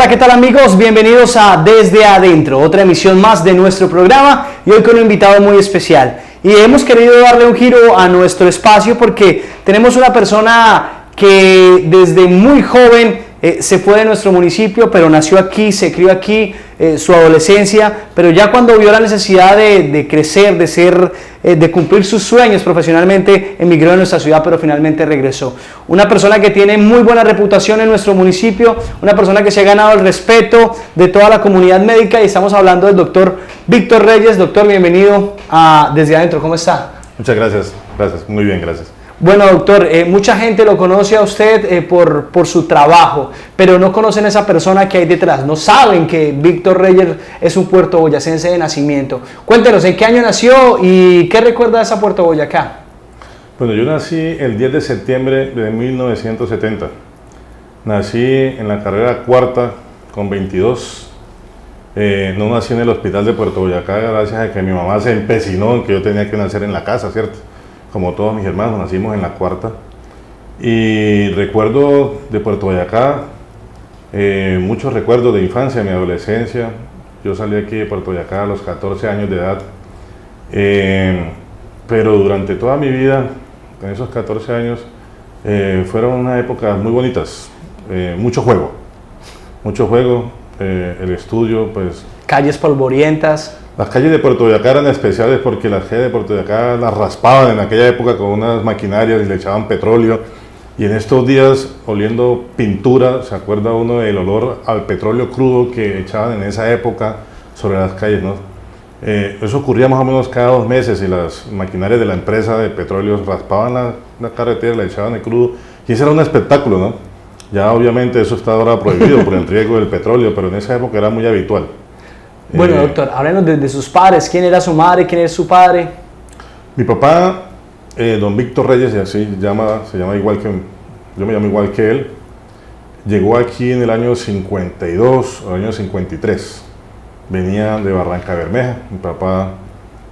Hola, ¿qué tal amigos? Bienvenidos a Desde Adentro, otra emisión más de nuestro programa y hoy con un invitado muy especial. Y hemos querido darle un giro a nuestro espacio porque tenemos una persona que desde muy joven se fue de nuestro municipio, pero nació aquí, se crió aquí, su adolescencia, pero ya cuando vio la necesidad de crecer, de cumplir sus sueños profesionalmente, emigró de nuestra ciudad, pero finalmente regresó. Una persona que tiene muy buena reputación en nuestro municipio, una persona que se ha ganado el respeto de toda la comunidad médica y estamos hablando del doctor Víctor Reyes. Doctor, bienvenido a Desde Adentro, ¿cómo está? Muchas gracias, muy bien, gracias. Bueno, doctor, mucha gente lo conoce a usted por su trabajo, pero no conocen esa persona que hay detrás, no saben que Víctor Reyes es un puertoboyacense de nacimiento. Cuéntenos, ¿en qué año nació y qué recuerda de esa Puerto Boyacá? Bueno, yo nací el 10 de septiembre de 1970. Nací en la carrera cuarta con 22. No nací en el hospital de Puerto Boyacá gracias a que mi mamá se empecinó en que yo tenía que nacer en la casa, ¿cierto? Como todos mis hermanos, nacimos en la cuarta. Y recuerdo de Puerto Boyacá, muchos recuerdos de infancia, de mi adolescencia. Yo salí aquí de Puerto Boyacá a los 14 años de edad. Pero durante toda mi vida, en esos 14 años, fueron unas épocas muy bonitas. Mucho juego, el estudio, pues... Calles polvorientas. Las calles de Puerto Boyacá eran especiales porque las calles de Puerto Boyacá las raspaban en aquella época con unas maquinarias y le echaban petróleo. Y en estos días, oliendo pintura, se acuerda uno del olor al petróleo crudo que echaban en esa época sobre las calles, ¿no? Eso ocurría más o menos cada 2 meses y las maquinarias de la empresa de petróleo raspaban la carretera, le echaban el crudo y ese era un espectáculo, ¿no? Ya obviamente eso está ahora prohibido por el riesgo del petróleo, pero en esa época era muy habitual. Bueno, doctor, háblenos de sus padres. ¿Quién era su madre? ¿Quién es su padre? Mi papá, don Víctor Reyes, y así se llama igual que yo, me llamo igual que él, llegó aquí en el año 52 o año 53. Venía de Barranca Bermeja. Mi papá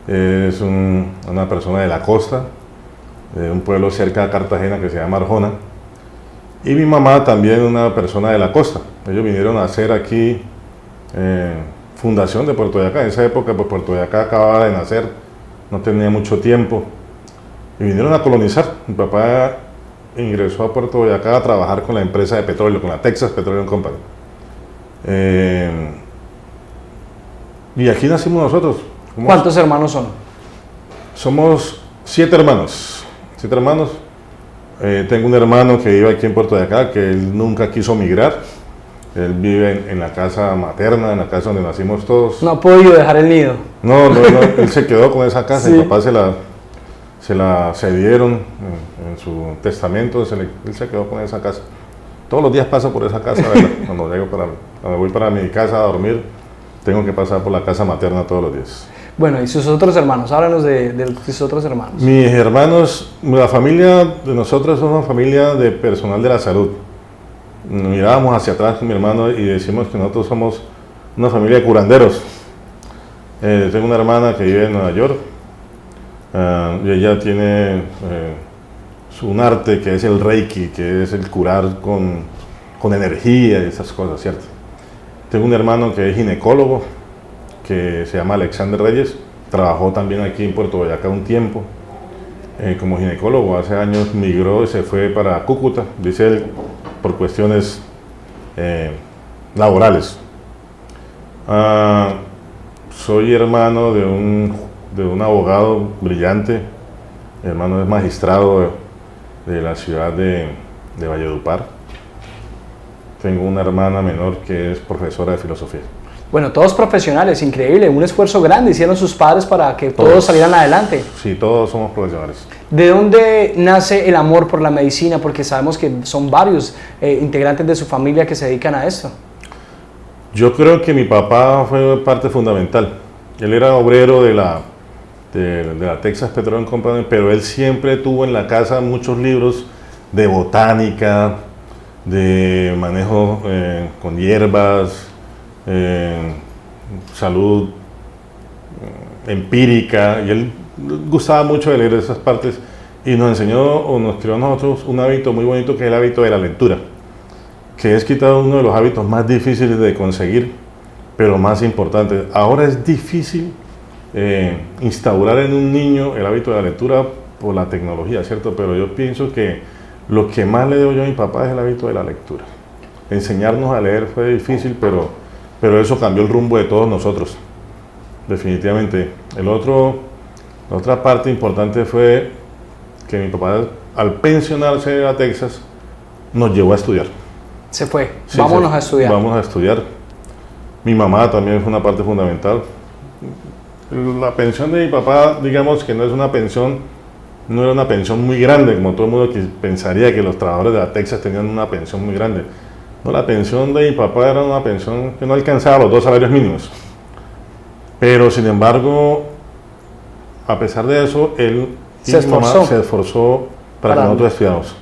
es una persona de la costa, de un pueblo cerca de Cartagena que se llama Arjona. Y mi mamá también una persona de la costa. Ellos vinieron a hacer aquí fundación de Puerto Boyacá. En esa época pues, Puerto Boyacá acababa de nacer, no tenía mucho tiempo. Y vinieron a colonizar. Mi papá ingresó a Puerto Boyacá a trabajar con la empresa de petróleo, con la Texas Petroleum Company. Y aquí nacimos nosotros. ¿Cuántos hermanos son? Somos 7 hermanos. 7 hermanos. Tengo un hermano que vive aquí en Puerto Boyacá, que él nunca quiso migrar. Él vive en la casa materna, en la casa donde nacimos todos. No ha podido dejar el nido. No, él se quedó con esa casa. Sí. Mi papá se la cedieron en su testamento, él se quedó con esa casa. Todos los días paso por esa casa, ¿verdad? Cuando voy para mi casa a dormir, tengo que pasar por la casa materna todos los días. Bueno, ¿y sus otros hermanos? Háblanos de sus otros hermanos. Mis hermanos, la familia de nosotros es una familia de personal de la salud. Mirábamos hacia atrás con mi hermano y decimos que nosotros somos una familia de curanderos. Tengo una hermana que vive en Nueva York y ella tiene un arte que es el Reiki, que es el curar con energía y esas cosas, ¿cierto? Tengo un hermano que es ginecólogo, que se llama Alexander Reyes, trabajó también aquí en Puerto Boyacá un tiempo como ginecólogo. Hace años migró y se fue para Cúcuta, dice él, por cuestiones laborales. Soy hermano de un abogado brillante. Mi hermano es magistrado de la ciudad de Valledupar. Tengo una hermana menor que es profesora de filosofía. Bueno, todos profesionales, increíble, un esfuerzo grande hicieron sus padres para que todos salieran adelante. Sí, todos somos profesionales. ¿De dónde nace el amor por la medicina? Porque sabemos que son varios integrantes de su familia que se dedican a esto. Yo creo que mi papá fue parte fundamental. Él era obrero de la Texas Petroleum Company, pero él siempre tuvo en la casa muchos libros de botánica, de manejo con hierbas, salud empírica, y él gustaba mucho de leer esas partes y nos enseñó o nos creó a nosotros un hábito muy bonito que es el hábito de la lectura. que es quitar uno de los hábitos más difíciles de conseguir, pero más importantes. Ahora es difícil instaurar en un niño el hábito de la lectura por la tecnología, ¿cierto? Pero yo pienso que lo que más le debo yo a mi papá es el hábito de la lectura. Enseñarnos a leer fue difícil, pero eso cambió el rumbo de todos nosotros, definitivamente. La otra parte importante fue que mi papá, al pensionarse a Texas, nos llevó a estudiar. Se fue, Sí, vámonos a estudiar. Vamos a estudiar. Mi mamá también fue una parte fundamental. La pensión de mi papá, digamos que no era una pensión muy grande, como todo el mundo pensaría que los trabajadores de la Texas tenían una pensión muy grande. No, la pensión de mi papá era una pensión que no alcanzaba los 2 salarios mínimos. Pero, sin embargo, a pesar de eso, él y mi mamá se esforzó para que nosotros estudiáramos.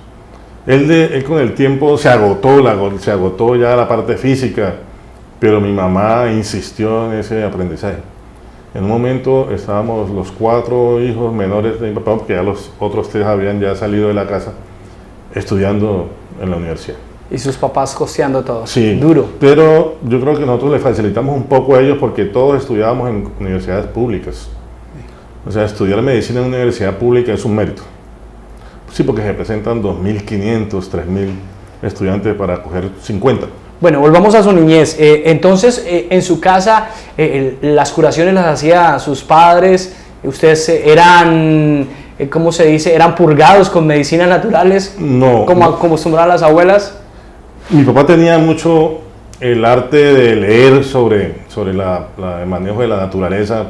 Él con el tiempo se agotó ya la parte física, pero mi mamá insistió en ese aprendizaje. En un momento estábamos los 4 hijos menores de mi papá, porque ya los otros 3 habían ya salido de la casa, estudiando en la universidad. Y sus papás costeando todo. Sí, duro. Pero yo creo que nosotros le facilitamos un poco a ellos porque todos estudiábamos en universidades públicas. O sea, estudiar medicina en una universidad pública es un mérito. Sí, porque se presentan 2.500, 3.000 estudiantes para coger 50. Bueno, volvamos a su niñez. Entonces, en su casa, las curaciones las hacía sus padres. Ustedes eran, ¿cómo se dice? ¿Eran purgados con medicinas naturales? No. Como acostumbraban las abuelas. Mi papá tenía mucho el arte de leer sobre el manejo de la naturaleza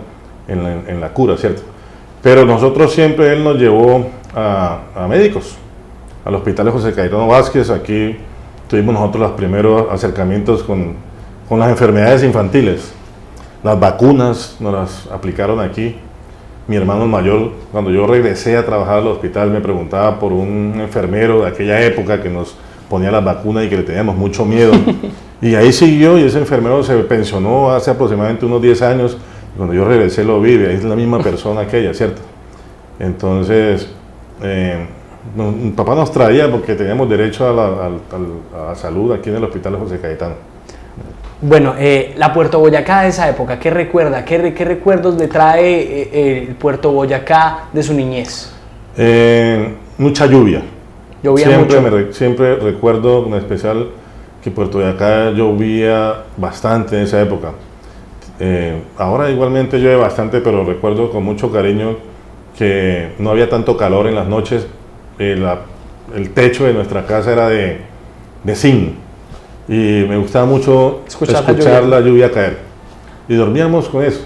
en la cura, ¿cierto? Pero nosotros siempre él nos llevó a médicos, al Hospital José Cayetano Vázquez. Aquí tuvimos nosotros los primeros acercamientos con las enfermedades infantiles. Las vacunas nos las aplicaron aquí. Mi hermano mayor, cuando yo regresé a trabajar al hospital, me preguntaba por un enfermero de aquella época que nos ponía las vacunas y que le teníamos mucho miedo. Y ahí siguió, y ese enfermero se pensionó hace aproximadamente unos 10 años. Cuando yo regresé lo vi, ahí es la misma persona aquella, ¿cierto? Entonces, mi papá nos traía porque teníamos derecho a la salud aquí en el Hospital José Cayetano. Bueno, la Puerto Boyacá de esa época, ¿qué recuerda? ¿Qué recuerdos le trae el Puerto Boyacá de su niñez? Mucha lluvia. Llovía mucho. Siempre recuerdo en especial que Puerto Boyacá llovía bastante en esa época. Ahora igualmente llueve bastante, pero recuerdo con mucho cariño que no había tanto calor en las noches. El techo de nuestra casa era de zinc y me gustaba mucho escuchar la lluvia caer, y dormíamos con eso.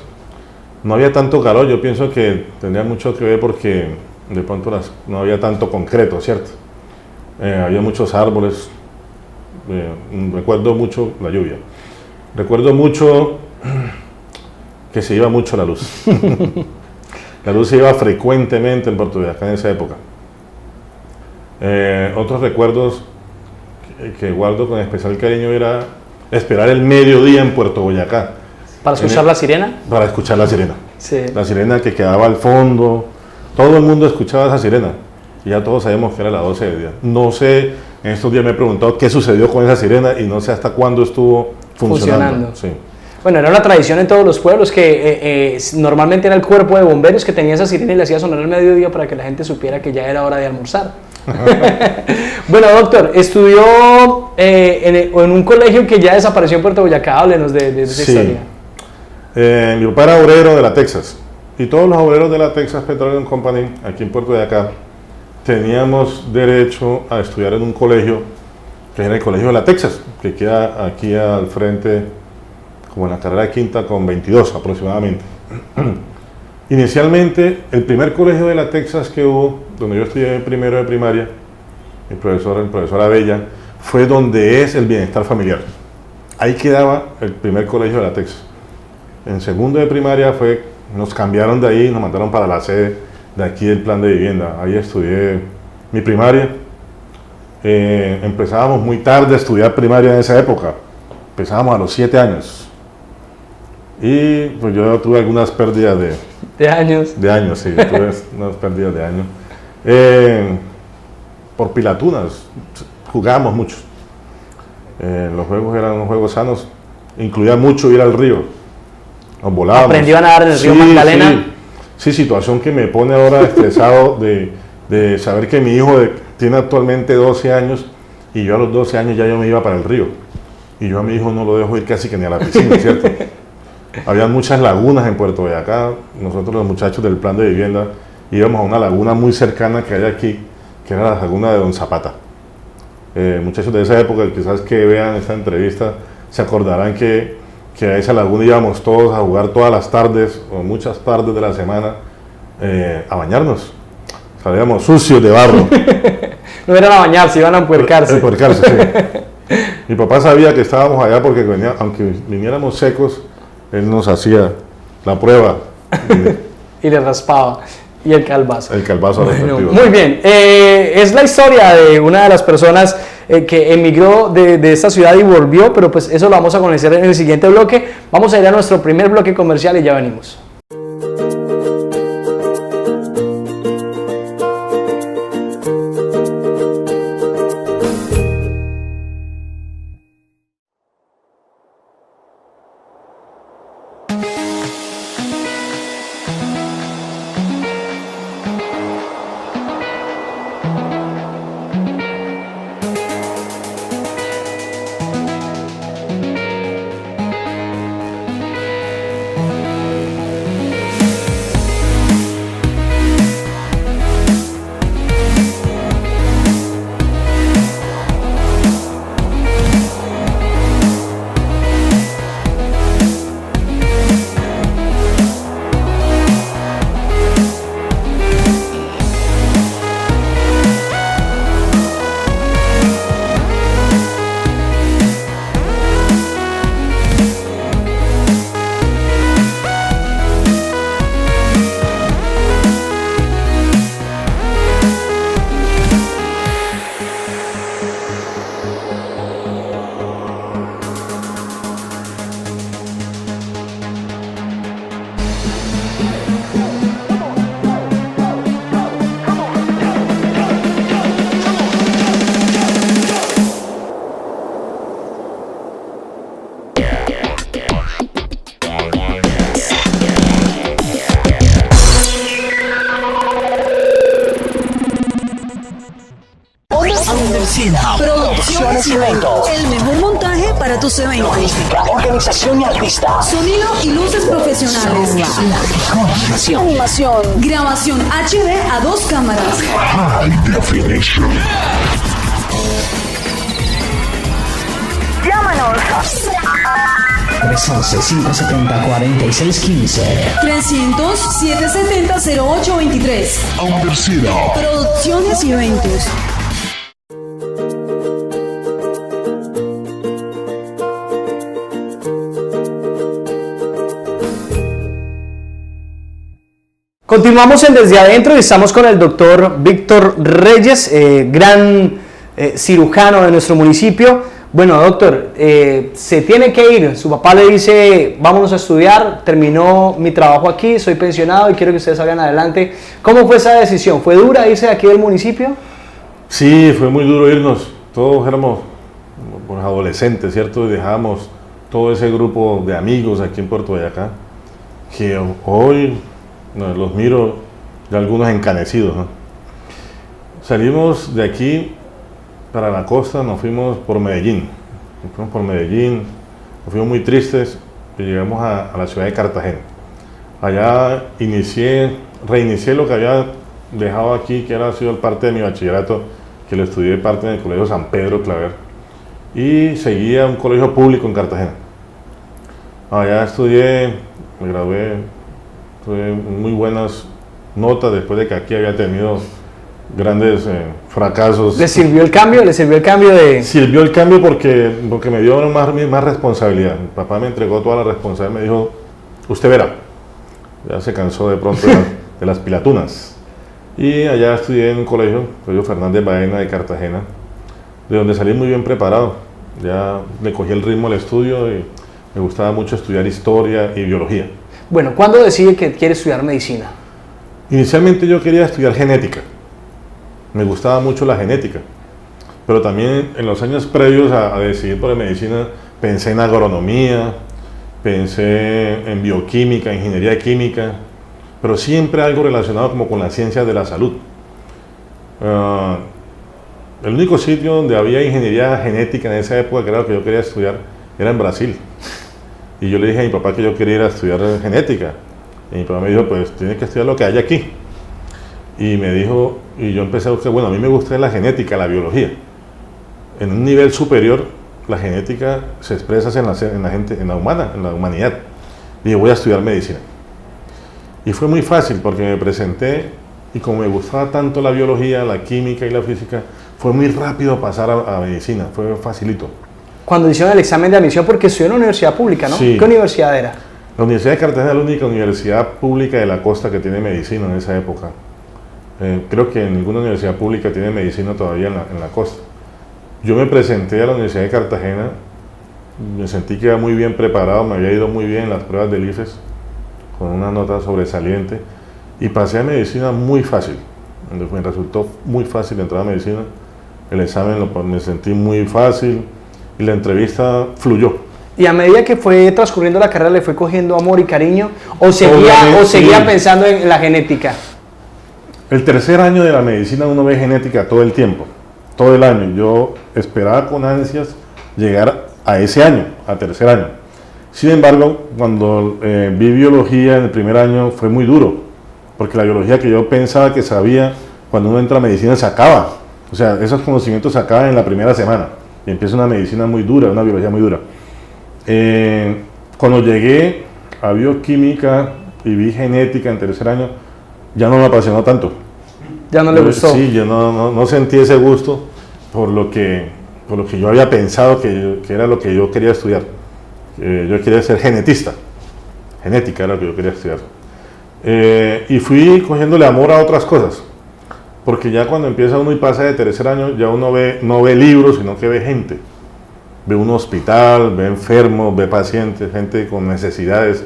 No había tanto calor, yo pienso que tendría mucho que ver porque de pronto no había tanto concreto, ¿cierto? Había muchos árboles. Recuerdo mucho la lluvia. Recuerdo mucho que se iba mucho la luz. La luz se iba frecuentemente en Puerto Boyacá en esa época. Otros recuerdos que guardo con especial cariño era esperar el mediodía en Puerto Boyacá. ¿Para escuchar la sirena? Para escuchar la sirena. Sí. La sirena que quedaba al fondo. Todo el mundo escuchaba esa sirena. Y ya todos sabemos que era las 12 del día. No sé, en estos días me he preguntado qué sucedió con esa sirena y no sé hasta cuándo estuvo funcionando. Sí. Bueno, era una tradición en todos los pueblos que normalmente era el cuerpo de bomberos que tenía esa sirena y le hacía sonar al mediodía para que la gente supiera que ya era hora de almorzar. Bueno, doctor, estudió en un colegio que ya desapareció en Puerto Boyacá. Háblenos de esa historia. Mi papá era obrero de la Texas, y todos los obreros de la Texas Petroleum Company aquí en Puerto Boyacá teníamos derecho a estudiar en un colegio que era el Colegio de la Texas, que queda aquí al frente, como en la carrera quinta con 22 aproximadamente. Inicialmente, el primer colegio de la Texas que hubo, donde yo estudié primero de primaria, el profesor Abella, fue donde es el bienestar familiar. Ahí quedaba el primer colegio de la Texas. En segundo de primaria nos cambiaron de ahí, nos mandaron para la sede de aquí del plan de vivienda. Ahí estudié mi primaria. Empezábamos muy tarde a estudiar primaria en esa época. Empezábamos a los 7 años. Y pues yo tuve algunas pérdidas de años. De años, sí, tuve unas pérdidas de años. Por pilatunas, jugábamos mucho. Los juegos eran unos juegos sanos, incluía mucho ir al río, nos volábamos. ¿Aprendió a nadar en el río Magdalena? Sí, situación que me pone ahora estresado de saber que mi hijo tiene actualmente 12 años y yo a los 12 años ya yo me iba para el río. Y yo a mi hijo no lo dejo ir casi que ni a la piscina, ¿cierto? Había muchas lagunas en Puerto Boyacá. Nosotros los muchachos del plan de vivienda íbamos a una laguna muy cercana que hay aquí, que era la laguna de Don Zapata. Muchachos de esa época, quizás que vean esta entrevista, se acordarán que a esa laguna íbamos todos a jugar todas las tardes o muchas tardes de la semana a bañarnos. Salíamos sucios de barro. No eran a bañarse, iban a empuercarse. Empuercarse, sí. Mi papá sabía que estábamos allá porque aunque viniéramos secos, él nos hacía la prueba. Y le raspaba. Y el calvazo. El calvazo respectivo. Muy bien. Es la historia de una de las personas que emigró de esta ciudad y volvió, pero pues eso lo vamos a conocer en el siguiente bloque. Vamos a ir a nuestro primer bloque comercial y ya venimos. Producciones y eventos. El mejor montaje para tus eventos. Logística, organización y artista. Sonido y luces profesionales. Animación. Grabación HD a 2 cámaras. High definition. Llámanos. 311-570-4615. 300-770-0823. Undercida. Producciones y eventos. Continuamos en Desde Adentro y estamos con el doctor Víctor Reyes, gran cirujano de nuestro municipio. Bueno, doctor, se tiene que ir. Su papá le dice, vámonos a estudiar, terminó mi trabajo aquí, soy pensionado y quiero que ustedes salgan adelante. ¿Cómo fue esa decisión? ¿Fue dura irse de aquí del municipio? Sí, fue muy duro irnos. Todos éramos pues, adolescentes, ¿cierto? Y dejábamos todo ese grupo de amigos aquí en Puerto Boyacá, que hoy los miro de algunos encanecidos, ¿no? Salimos de aquí para la costa, nos fuimos por Medellín. Nos fuimos muy tristes y llegamos a la ciudad de Cartagena. Allá reinicié lo que había dejado aquí, que era sido parte de mi bachillerato, que lo estudié parte en el Colegio San Pedro Claver, y seguía un colegio público en Cartagena. Allá estudié, me gradué, tuve muy buenas notas después de que aquí había tenido grandes fracasos. ¿Le sirvió el cambio? ¿Le sirvió el cambio de...? Sirvió el cambio porque me dio más responsabilidad. Mi papá me entregó toda la responsabilidad, me dijo, usted verá. Ya se cansó de pronto de las pilatunas. Y allá estudié en un colegio, Colegio Fernández Baena de Cartagena, de donde salí muy bien preparado. Ya le cogí el ritmo al estudio y me gustaba mucho estudiar historia y biología. Bueno, ¿cuándo decide que quiere estudiar medicina? Inicialmente yo quería estudiar genética. Me gustaba mucho la genética. pero también en los años previos a decidir por la medicina, pensé en agronomía, pensé en bioquímica, ingeniería química, pero siempre algo relacionado como con las ciencias de la salud. El único sitio donde había ingeniería genética en esa época, que era lo que yo quería estudiar, era en Brasil. Y yo le dije a mi papá que yo quería ir a estudiar genética. Y mi papá me dijo, pues tienes que estudiar lo que hay aquí. Y me dijo, y yo empecé a buscar, bueno, a mí me gusta la genética, la biología. En un nivel superior, la genética se expresa en la gente, en la humanidad. Y dije, voy a estudiar medicina. Y fue muy fácil porque me presenté y como me gustaba tanto la biología, la química y la física, fue muy rápido pasar a medicina, fue facilito. Cuando hicieron el examen de admisión, porque estudió en una universidad pública, ¿no? Sí. ¿Qué universidad era? La Universidad de Cartagena es la única universidad pública de la costa que tiene medicina en esa época. Creo que ninguna universidad pública tiene medicina todavía en la costa. Yo me presenté a la Universidad de Cartagena, me sentí que iba muy bien preparado, me había ido muy bien en las pruebas del IFES, con una nota sobresaliente, y pasé a medicina muy fácil. Me resultó muy fácil entrar a medicina, el examen me sentí muy fácil y la entrevista fluyó. Y a medida que fue transcurriendo la carrera, ¿le fue cogiendo amor y cariño? ¿O seguía sí. pensando en la genética? El tercer año de la medicina uno ve genética todo el tiempo, todo el año. Yo esperaba con ansias llegar a ese año, a tercer año. Sin embargo, cuando vi biología en el primer año fue muy duro, porque la biología que yo pensaba que sabía, cuando uno entra a medicina se acaba. O sea, esos conocimientos se acaban en la primera semana y empieza una medicina muy dura, una biología muy dura. Cuando llegué a bioquímica y vi genética en tercer año, ya no me apasionó tanto. ¿Ya no le gustó? Sí, yo no sentí ese gusto por lo que yo había pensado que era lo que yo quería estudiar. Yo quería ser genetista, genética era lo que yo quería estudiar. Y fui cogiéndole amor a otras cosas, porque ya cuando empieza uno y pasa de tercer año, ya uno no ve libros, sino que ve gente. Ve un hospital, ve enfermos, ve pacientes, gente con necesidades.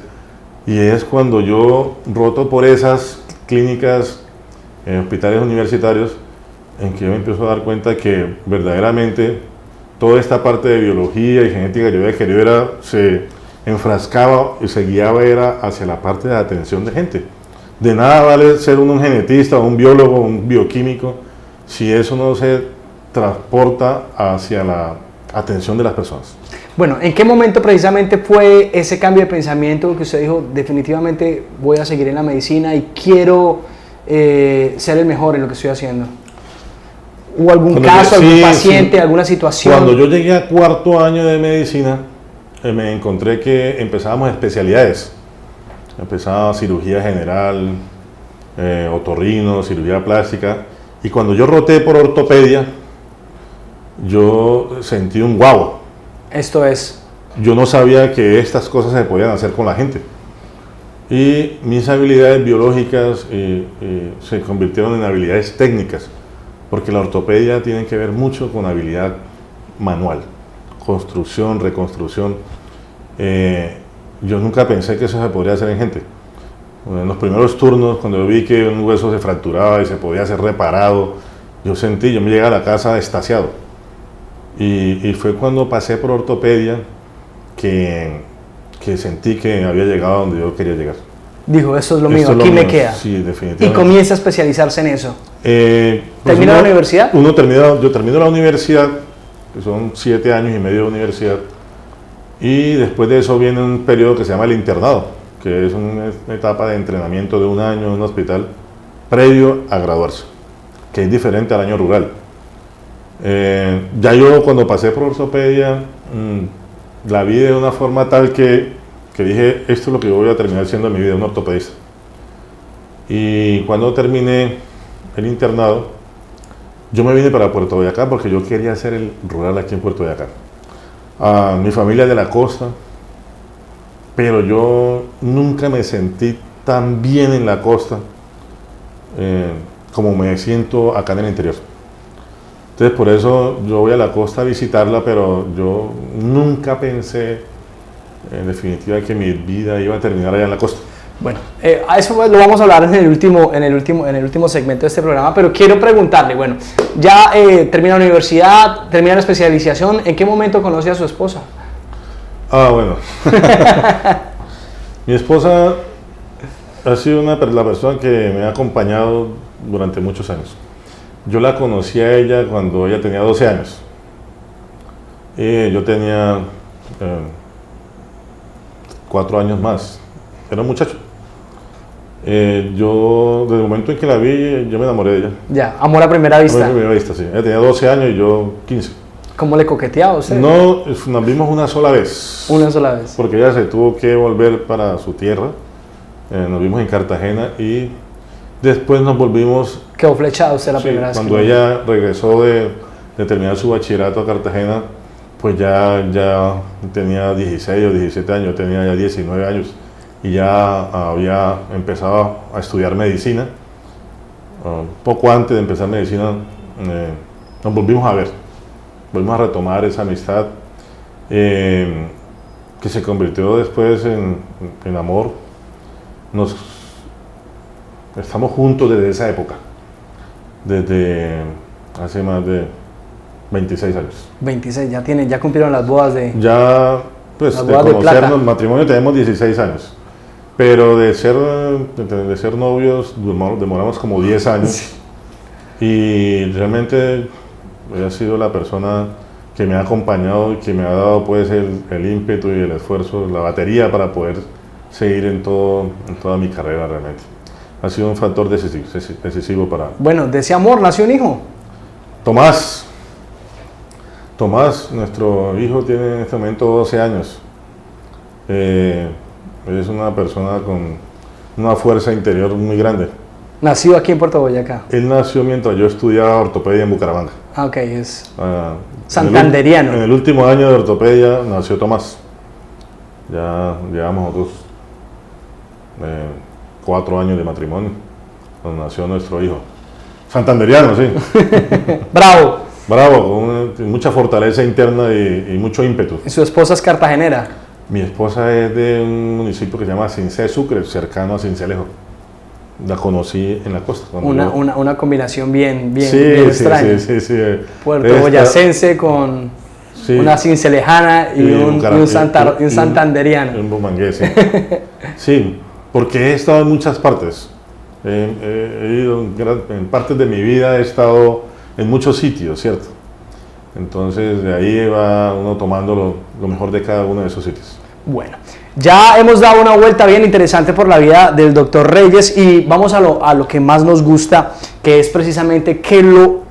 Y es cuando yo roto por esas clínicas, hospitales universitarios, en que yo me empiezo a dar cuenta que verdaderamente toda esta parte de biología y genética que yo había querido se enfrascaba y se guiaba hacia la parte de atención de gente. De nada vale ser un genetista, un biólogo, un bioquímico, si eso no se transporta hacia la atención de las personas. Bueno, ¿en qué momento precisamente fue ese cambio de pensamiento que usted dijo, definitivamente voy a seguir en la medicina y quiero ser el mejor en lo que estoy haciendo? ¿Hubo algún caso, algún paciente, alguna situación? Cuando yo llegué a cuarto año de medicina, me encontré que empezábamos especialidades. Empezaba cirugía general, otorrino, cirugía plástica. Y cuando yo roté por ortopedia, yo sentí un guau. Esto es. Yo no sabía que estas cosas se podían hacer con la gente. Y mis habilidades biológicas se convirtieron en habilidades técnicas, porque la ortopedia tiene que ver mucho con habilidad manual, construcción, reconstrucción. Yo nunca pensé que eso se podría hacer en gente. En los primeros turnos, cuando yo vi que un hueso se fracturaba y se podía ser reparado, yo me llegué a la casa extasiado. Y fue cuando pasé por ortopedia que sentí que había llegado a donde yo quería llegar. Dijo, eso es lo mío, aquí me queda. Sí, definitivamente. Y comienza a especializarse en eso. ¿Terminó la universidad? Yo termino la universidad, que son 7 años y medio de universidad, y después de eso viene un periodo que se llama el internado, que es una etapa de entrenamiento de 1 año en un hospital previo a graduarse, que es diferente al año rural. Ya yo cuando pasé por ortopedia, la vi de una forma tal que dije, esto es lo que yo voy a terminar siendo en mi vida, un ortopedista. Y cuando terminé el internado, yo me vine para Puerto Boyacá porque yo quería hacer el rural aquí en Puerto Boyacá. Mi familia es de la costa, pero yo nunca me sentí tan bien en la costa como me siento acá en el interior. Entonces por eso yo voy a la costa a visitarla, pero yo nunca pensé en definitiva que mi vida iba a terminar allá en la costa. Bueno, a eso lo vamos a hablar en el último segmento de este programa, pero quiero preguntarle, bueno, ya termina la universidad, termina la especialización, ¿en qué momento conoce a su esposa? Bueno. Mi esposa ha sido la persona que me ha acompañado durante muchos años. Yo la conocí a ella cuando ella tenía 12 años. Yo tenía 4 años más. Era un muchacho. Yo, desde el momento en que la vi, yo me enamoré de ella. Ya, amor a primera Amor vista. a primera vista, sí. Ella tenía 12 años y yo 15. ¿Cómo le coqueteaba a usted? No, nos vimos una sola vez. Una sola vez. Porque ella se tuvo que volver para su tierra. Nos vimos en Cartagena y después nos volvimos. Quedó flechado usted la Sí, primera vez. cuando ella regresó de terminar su bachillerato a Cartagena, pues ya tenía 16 o 17 años, yo tenía ya 19 años y ya había empezado a estudiar medicina. Poco antes de empezar medicina nos volvimos a ver, volvimos a retomar esa amistad que se convirtió después en amor. Estamos juntos desde esa época, desde hace más de 26 años. 26, ya cumplieron las bodas de... Ya, pues, Las de bodas de plata. conocernos, matrimonio tenemos 16 años, pero de ser novios demoramos como 10 años y realmente ella ha sido la persona que me ha acompañado y que me ha dado pues el ímpetu y el esfuerzo, la batería para poder seguir en toda mi carrera realmente. Ha sido un factor decisivo para... Bueno, de ese amor nació un hijo. Tomás, nuestro hijo, tiene en este momento 12 años. Es una persona con una fuerza interior muy grande. Nacido aquí en Puerto Boyacá. Él nació mientras yo estudiaba ortopedia en Bucaramanga. Ah, ok, es Ah, santanderiano. En el último año de ortopedia nació Tomás. Ya llevamos otros 4 años de matrimonio cuando nació nuestro hijo. Santanderiano, sí. Bravo. Bravo, con mucha fortaleza interna y mucho ímpetu. Y su esposa es cartagenera. Mi esposa es de un municipio que se llama Cincé Sucre, cercano a Cincelejo. La conocí en la costa. Una combinación bien Sí, extraña. sí. Puerto Boyacense con Sí. una cincelejana y un santanderiano. Un bumangués, sí. Sí, porque he estado en muchas partes. He ido en partes de mi vida, he estado en muchos sitios, ¿cierto? Entonces de ahí va uno tomando lo mejor de cada uno de esos sitios. Bueno, ya hemos dado una vuelta bien interesante por la vida del doctor Reyes y vamos a lo que más nos gusta, que es precisamente qué lo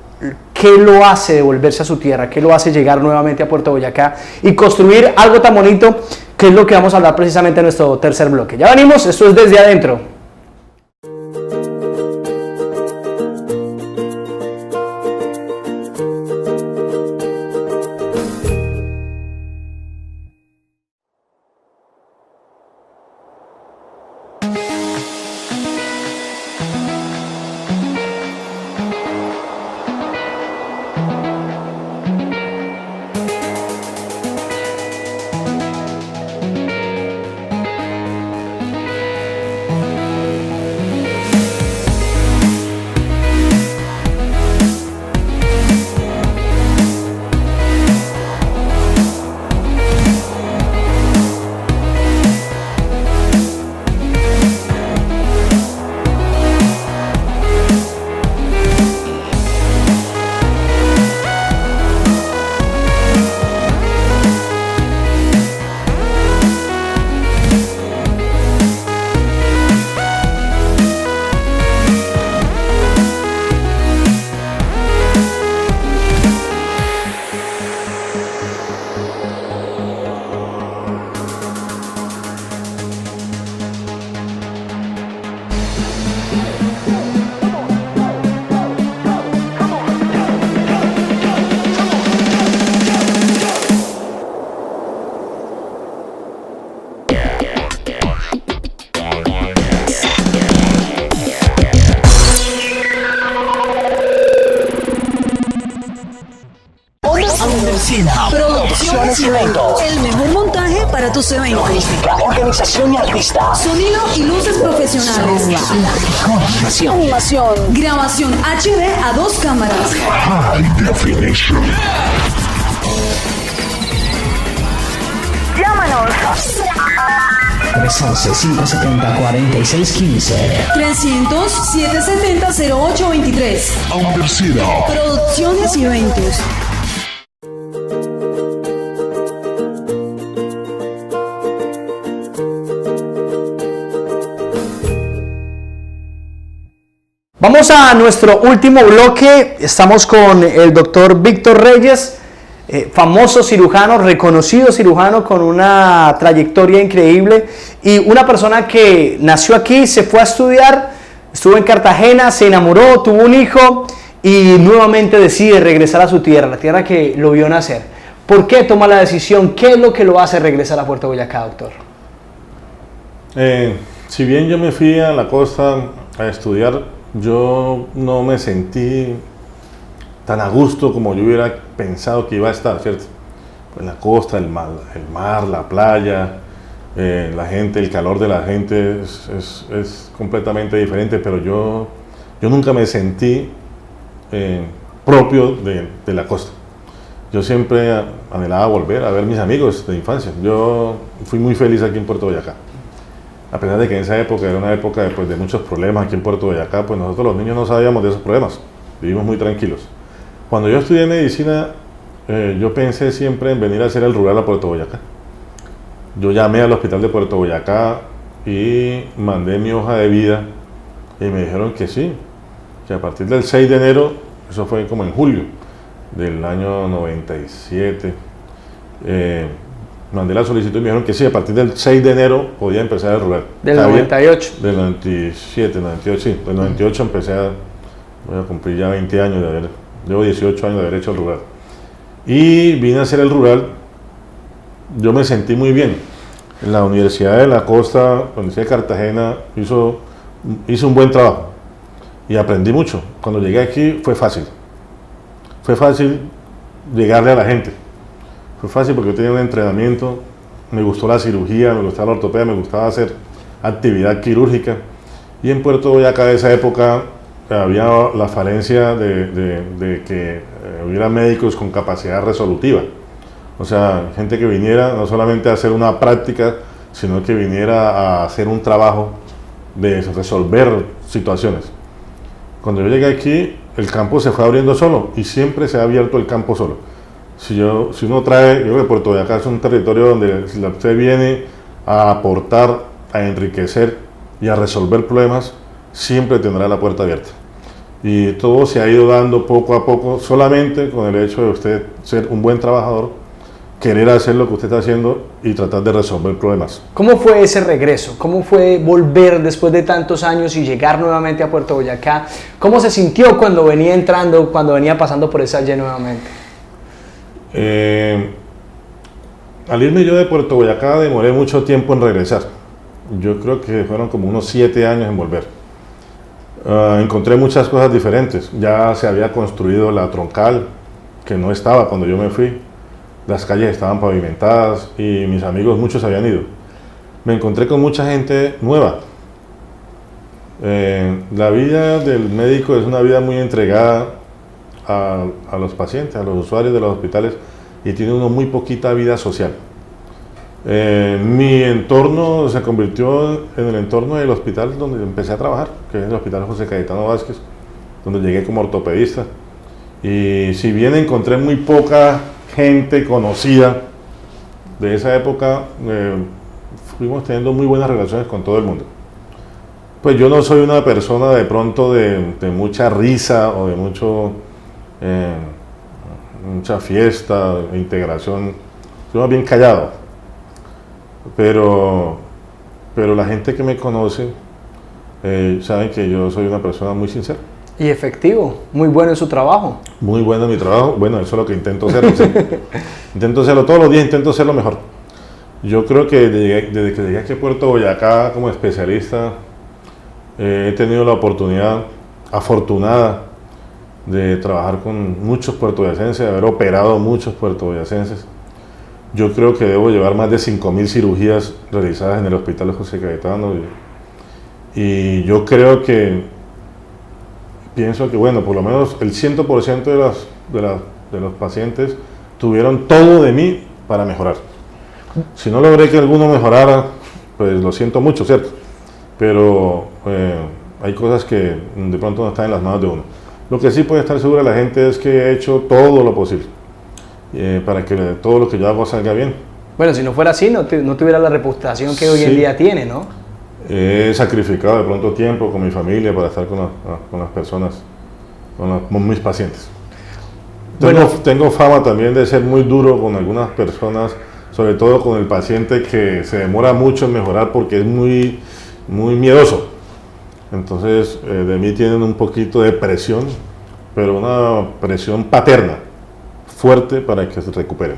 hace devolverse a su tierra, qué lo hace llegar nuevamente a Puerto Boyacá y construir algo tan bonito, que es lo que vamos a hablar precisamente en nuestro tercer bloque. Ya venimos, esto es Desde Adentro. Cocina, Producciones y eventos. El mejor montaje para tus eventos. logística, organización y artistas. Sonido y luces profesionales. La mejor animación. Animación. Grabación HD a 2 cámaras. High definition. Llámanos. 311-570-4615. 300-770-0823. Universidad. Producciones y eventos. Vamos a nuestro último bloque. Estamos con el doctor Víctor Reyes, famoso cirujano, reconocido cirujano con una trayectoria increíble y una persona que nació aquí, se fue a estudiar, estuvo en Cartagena, se enamoró, tuvo un hijo y nuevamente decide regresar a su tierra, la tierra que lo vio nacer. ¿Por qué toma la decisión? ¿Qué es lo que lo hace regresar a Puerto Boyacá, doctor? Si bien yo me fui a la costa a estudiar, yo no me sentí tan a gusto como yo hubiera pensado que iba a estar, ¿cierto? Pues la costa, el mar, la playa, la gente, el calor de la gente es completamente diferente, pero yo nunca me sentí propio de la costa. Yo siempre anhelaba volver a ver mis amigos de infancia. Yo fui muy feliz aquí en Puerto Boyacá. A pesar de que en esa época era una época de muchos problemas aquí en Puerto Boyacá, pues nosotros los niños no sabíamos de esos problemas, vivimos muy tranquilos. Cuando yo estudié medicina, yo pensé siempre en venir a hacer el rural a Puerto Boyacá. Yo llamé al hospital de Puerto Boyacá y mandé mi hoja de vida y me dijeron que sí, que a partir del 6 de enero, eso fue como en julio del año 97, mandé la solicitud y me dijeron que sí, a partir del 6 de enero podía empezar el rural. Del 98. Del 97, 98, sí. Del 98 empecé voy a cumplir ya 20 años llevo 18 años de haber hecho el rural. Y vine a hacer el rural, yo me sentí muy bien. En la Universidad de la Costa, la Universidad de Cartagena, hizo un buen trabajo y aprendí mucho. Cuando llegué aquí fue fácil llegarle a la gente. Fue fácil porque yo tenía un entrenamiento, me gustó la cirugía, me gustaba la ortopedia, me gustaba hacer actividad quirúrgica. Y en Puerto Boyacá de esa época había la falencia de que hubiera médicos con capacidad resolutiva. O sea, gente que viniera no solamente a hacer una práctica, sino que viniera a hacer un trabajo de resolver situaciones. Cuando yo llegué aquí, el campo se fue abriendo solo y siempre se ha abierto el campo solo. Si uno trae, yo creo que Puerto Boyacá es un territorio donde si usted viene a aportar, a enriquecer y a resolver problemas, siempre tendrá la puerta abierta. Y todo se ha ido dando poco a poco, solamente con el hecho de usted ser un buen trabajador, querer hacer lo que usted está haciendo y tratar de resolver problemas. ¿Cómo fue ese regreso? ¿Cómo fue volver después de tantos años y llegar nuevamente a Puerto Boyacá? ¿Cómo se sintió cuando venía entrando, cuando venía pasando por esa calle nuevamente? Al irme yo de Puerto Boyacá demoré mucho tiempo en regresar. Yo creo que fueron como unos 7 años en volver. Encontré muchas cosas diferentes. Ya se había construido la troncal, que no estaba cuando yo me fui. Las calles estaban pavimentadas y mis amigos, muchos habían ido. Me encontré con mucha gente nueva. La vida del médico es una vida muy entregada a los pacientes, a los usuarios de los hospitales, y tiene uno muy poquita vida social. Mi entorno se convirtió en el entorno del hospital donde empecé a trabajar, que es el Hospital José Cayetano Vázquez, donde llegué como ortopedista. Y si bien encontré muy poca gente conocida de esa época, fuimos teniendo muy buenas relaciones con todo el mundo. Pues yo no soy una persona de pronto de mucha risa o de mucha fiesta, integración. Soy más bien callado, pero la gente que me conoce saben que yo soy una persona muy sincera. Y efectivo, muy bueno en su trabajo. Muy bueno en mi trabajo, bueno, eso es lo que intento hacer. ¿Sí? Intento hacerlo todos los días, intento hacerlo mejor. Yo creo que desde que llegué aquí a Puerto Boyacá como especialista, he tenido la oportunidad afortunada de trabajar con muchos puertoboyacenses, de haber operado muchos puertoboyacenses. Yo creo que debo llevar más de 5.000 cirugías realizadas en el Hospital José Cayetano y yo creo que, pienso que, bueno, por lo menos el 100% de los pacientes tuvieron todo de mí para mejorar. Si no logré que alguno mejorara, pues lo siento mucho, ¿cierto? Pero hay cosas que de pronto no están en las manos de uno. Lo que sí puede estar segura la gente es que he hecho todo lo posible para que todo lo que yo hago salga bien. Bueno, si no fuera así, no tuviera la reputación que hoy en día tiene, ¿no? He sacrificado de pronto tiempo con mi familia para estar con las personas, con mis pacientes. Tengo fama también de ser muy duro con algunas personas, sobre todo con el paciente que se demora mucho en mejorar porque es muy, muy miedoso. Entonces, de mí tienen un poquito de presión, pero una presión paterna, fuerte para que se recuperen.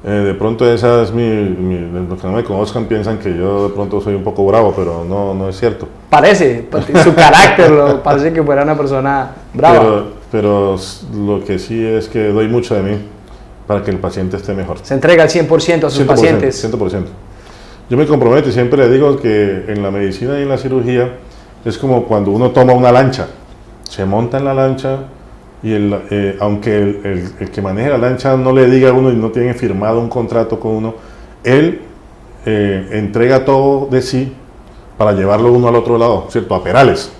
De pronto esa es los que no me conozcan piensan que yo de pronto soy un poco bravo, pero no es cierto. Parece, su carácter parece que fuera una persona brava. Pero lo que sí es que doy mucho de mí para que el paciente esté mejor. Se entrega al 100% a sus 100%, pacientes. 100%. Yo me comprometo y siempre le digo que en la medicina y en la cirugía es como cuando uno toma una lancha, se monta en la lancha y aunque el que maneja la lancha no le diga a uno y no tiene firmado un contrato con uno, él entrega todo de sí para llevarlo uno al otro lado, ¿cierto? A Perales.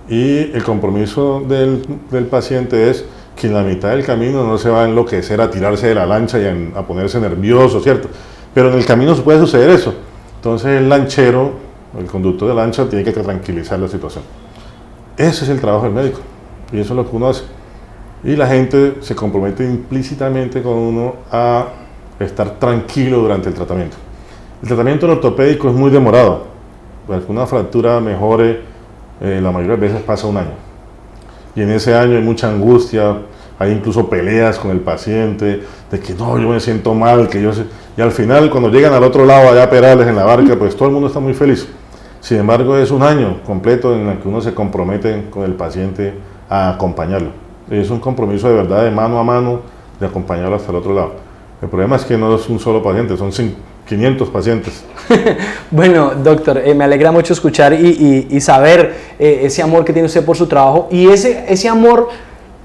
Y el compromiso del paciente es que en la mitad del camino no se va a enloquecer, a tirarse de la lancha y a ponerse nervioso, ¿cierto? Pero en el camino se puede suceder eso. Entonces el lanchero, el conductor de lancha, tiene que tranquilizar la situación. Ese es el trabajo del médico y eso es lo que uno hace. Y la gente se compromete implícitamente con uno a estar tranquilo durante el tratamiento. El tratamiento ortopédico es muy demorado. Para que una fractura mejore, la mayoría de veces pasa un año. Y en ese año hay mucha angustia, hay incluso peleas con el paciente, de que no, yo me siento mal, y al final cuando llegan al otro lado, allá a Perales en la barca, pues todo el mundo está muy feliz. Sin embargo, es un año completo en el que uno se compromete con el paciente a acompañarlo. Es un compromiso de verdad, de mano a mano, de acompañarlo hasta el otro lado. El problema es que no es un solo paciente, son 500 pacientes. Bueno, doctor, me alegra mucho escuchar y saber ese amor que tiene usted por su trabajo, y ese amor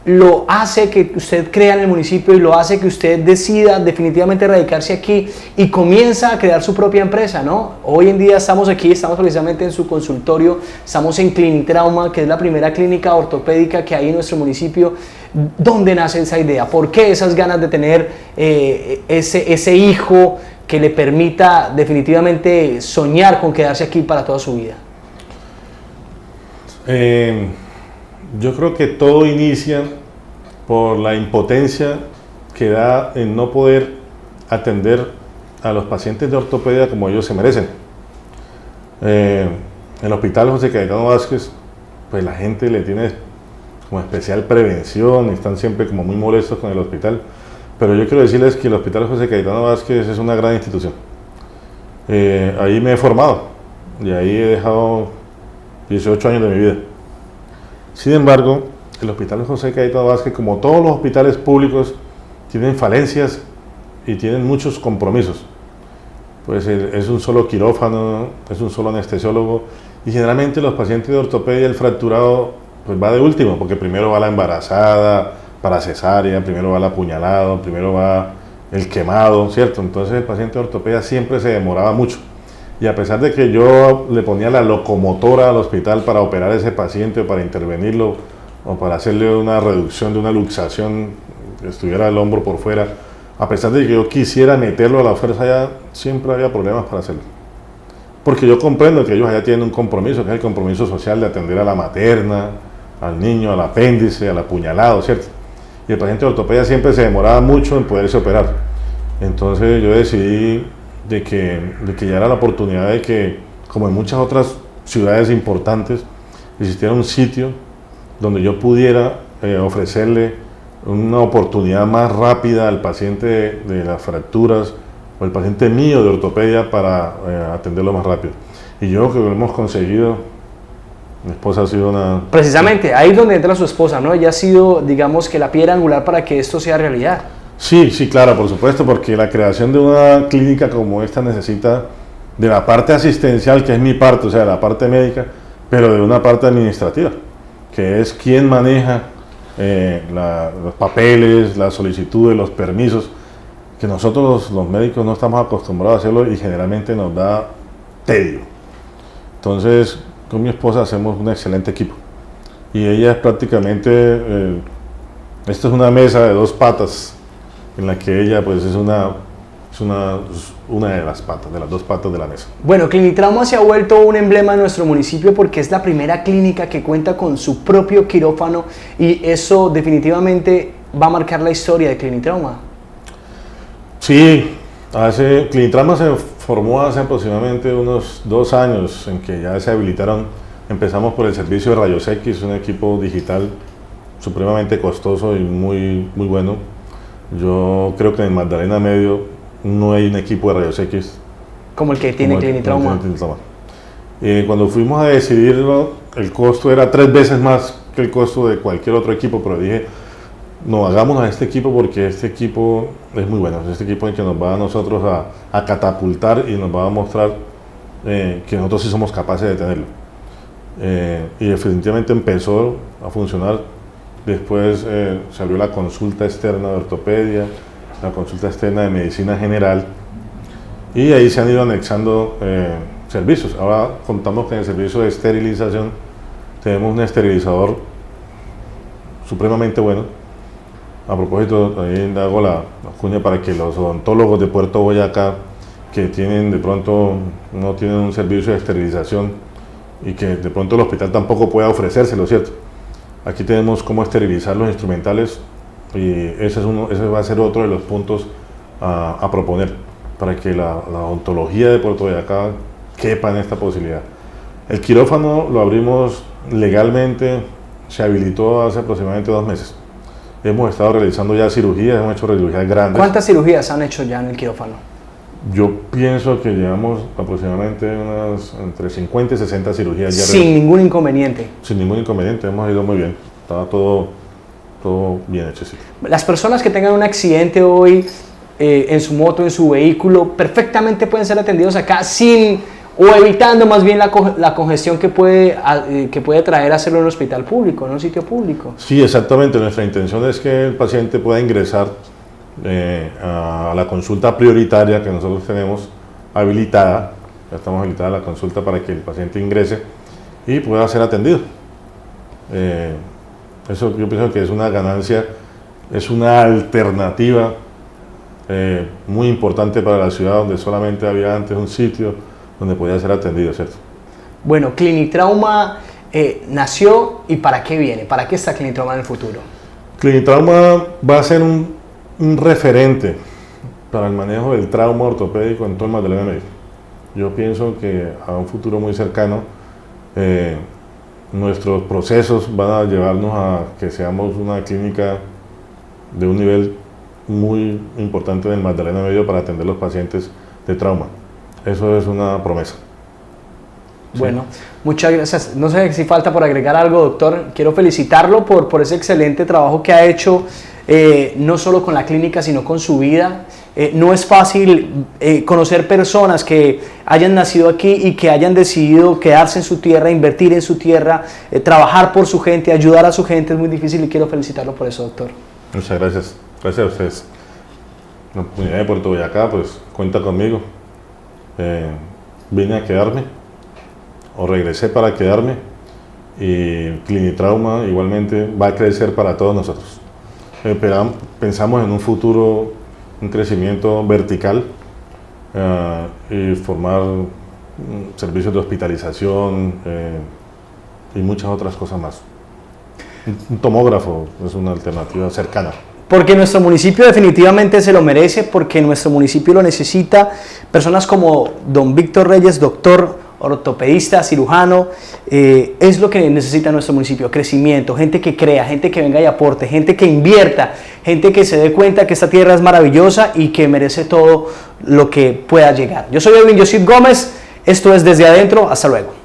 lo hace que usted crea en el municipio y lo hace que usted decida definitivamente radicarse aquí y comienza a crear su propia empresa, ¿no? Hoy en día estamos aquí, estamos precisamente en su consultorio, estamos en Clinitrauma, que es la primera clínica ortopédica que hay en nuestro municipio. ¿Dónde nace esa idea? ¿Por qué esas ganas de tener ese hijo que le permita definitivamente soñar con quedarse aquí para toda su vida? Yo creo que todo inicia por la impotencia que da en no poder atender a los pacientes de ortopedia como ellos se merecen. En el Hospital José Cayetano Vázquez, pues la gente le tiene como especial prevención y están siempre como muy molestos con el hospital. Pero yo quiero decirles que el Hospital José Cayetano Vázquez es una gran institución. Ahí me he formado y ahí he dejado 18 años de mi vida. Sin embargo, el Hospital José Cayetano Vázquez, como todos los hospitales públicos, tienen falencias y tienen muchos compromisos. Pues es un solo quirófano, es un solo anestesiólogo y generalmente los pacientes de ortopedia, el fracturado, pues va de último, porque primero va la embarazada, para cesárea, primero va el apuñalado, primero va el quemado, ¿cierto? Entonces el paciente de ortopedia siempre se demoraba mucho. Y a pesar de que yo le ponía la locomotora al hospital para operar a ese paciente, para intervenirlo, o para hacerle una reducción de una luxación, que estuviera el hombro por fuera, a pesar de que yo quisiera meterlo a la fuerza allá, siempre había problemas para hacerlo. Porque yo comprendo que ellos allá tienen un compromiso, que es el compromiso social de atender a la materna, al niño, al apéndice, al apuñalado, ¿cierto? Y el paciente de ortopedia siempre se demoraba mucho en poderse operar. Entonces yo decidí de que ya era la oportunidad de que, como en muchas otras ciudades importantes, existiera un sitio donde yo pudiera ofrecerle una oportunidad más rápida al paciente de las fracturas o el paciente mío de ortopedia para atenderlo más rápido. Y yo creo que lo hemos conseguido Mi esposa ha sido una... Precisamente, ahí es donde entra su esposa, ¿no? Ella ha sido, digamos, que la piedra angular para que esto sea realidad. Sí, sí, claro, por supuesto, porque la creación de una clínica como esta necesita de la parte asistencial, que es mi parte, o sea, la parte médica, pero de una parte administrativa, que es quien maneja los papeles, las solicitudes, los permisos, que nosotros los médicos no estamos acostumbrados a hacerlo y generalmente nos da tedio. Entonces, con mi esposa hacemos un excelente equipo. Y ella es prácticamente, esta es una mesa de 2 patas, en la que ella pues es una de las patas, de las 2 patas de la mesa. Bueno, Clinitrauma se ha vuelto un emblema en nuestro municipio porque es la primera clínica que cuenta con su propio quirófano y eso definitivamente va a marcar la historia de Clinitrauma. Sí, Clinitrauma se formó hace aproximadamente unos 2 años en que ya se habilitaron. Empezamos por el servicio de rayos X, un equipo digital supremamente costoso y muy bueno. Yo creo que en Magdalena Medio no hay un equipo de rayos X Como el que tiene Clinitrauma. Cuando fuimos a decidirlo, el costo era 3 veces más que el costo de cualquier otro equipo, pero dije, no, hagámonos a este equipo porque este equipo es muy bueno. Este equipo es el que nos va a nosotros a catapultar y nos va a mostrar que nosotros sí somos capaces de tenerlo. Y definitivamente empezó a funcionar. Después se abrió la consulta externa de ortopedia, la consulta externa de medicina general y ahí se han ido anexando servicios. Ahora contamos con el servicio de esterilización. Tenemos un esterilizador supremamente bueno. A propósito, ahí hago la cuña para que los odontólogos de Puerto Boyacá que tienen de pronto no tienen un servicio de esterilización y que de pronto el hospital tampoco pueda ofrecérselo, ¿cierto? Aquí tenemos cómo esterilizar los instrumentales y ese va a ser otro de los puntos a proponer para que la odontología de Puerto Boyacá quepa en esta posibilidad. El quirófano lo abrimos legalmente, se habilitó hace aproximadamente 2 meses. Hemos estado realizando ya cirugías, hemos hecho cirugías grandes. ¿Cuántas cirugías han hecho ya en el quirófano? Yo pienso que llevamos aproximadamente unas entre 50 y 60 cirugías ya. Sin ningún inconveniente. Sin ningún inconveniente, hemos ido muy bien. Estaba todo bien hecho. Sí. Las personas que tengan un accidente hoy en su moto, en su vehículo, perfectamente pueden ser atendidos acá o evitando más bien la congestión que puede traer hacerlo en un hospital público, en un sitio público. Sí, exactamente. Nuestra intención es que el paciente pueda ingresar a la consulta prioritaria que nosotros tenemos habilitada. Ya estamos habilitada la consulta para que el paciente ingrese y pueda ser atendido. Eso yo pienso que es una ganancia, es una alternativa muy importante para la ciudad donde solamente había antes un sitio donde podía ser atendido, ¿cierto? Bueno, Clinitrauma nació y ¿para qué viene? ¿Para qué está Clinitrauma en el futuro? Clinitrauma va a ser un referente para el manejo del trauma ortopédico en todo el Magdalena Medio. Yo pienso que a un futuro muy cercano nuestros procesos van a llevarnos a que seamos una clínica de un nivel muy importante en el Magdalena Medio para atender los pacientes de trauma. Eso es una promesa. Bueno, muchas gracias. No sé si falta por agregar algo, doctor. Quiero felicitarlo por ese excelente trabajo que ha hecho, no solo con la clínica, sino con su vida. No es fácil conocer personas que hayan nacido aquí y que hayan decidido quedarse en su tierra, invertir en su tierra, trabajar por su gente, ayudar a su gente. Es muy difícil y quiero felicitarlo por eso, doctor. Muchas gracias. Gracias a ustedes. La oportunidad de Puerto Boyacá, pues cuenta conmigo. Vine a quedarme o regresé para quedarme y Clinitrauma igualmente va a crecer para todos nosotros. Pensamos en un futuro, un crecimiento vertical y formar servicios de hospitalización y muchas otras cosas más. Un tomógrafo es una alternativa cercana. Porque nuestro municipio definitivamente se lo merece, porque nuestro municipio lo necesita. Personas como don Víctor Reyes, doctor, ortopedista, cirujano, es lo que necesita nuestro municipio, crecimiento, gente que crea, gente que venga y aporte, gente que invierta, gente que se dé cuenta que esta tierra es maravillosa y que merece todo lo que pueda llegar. Yo soy Edwin Josip Gómez, esto es Desde Adentro, hasta luego.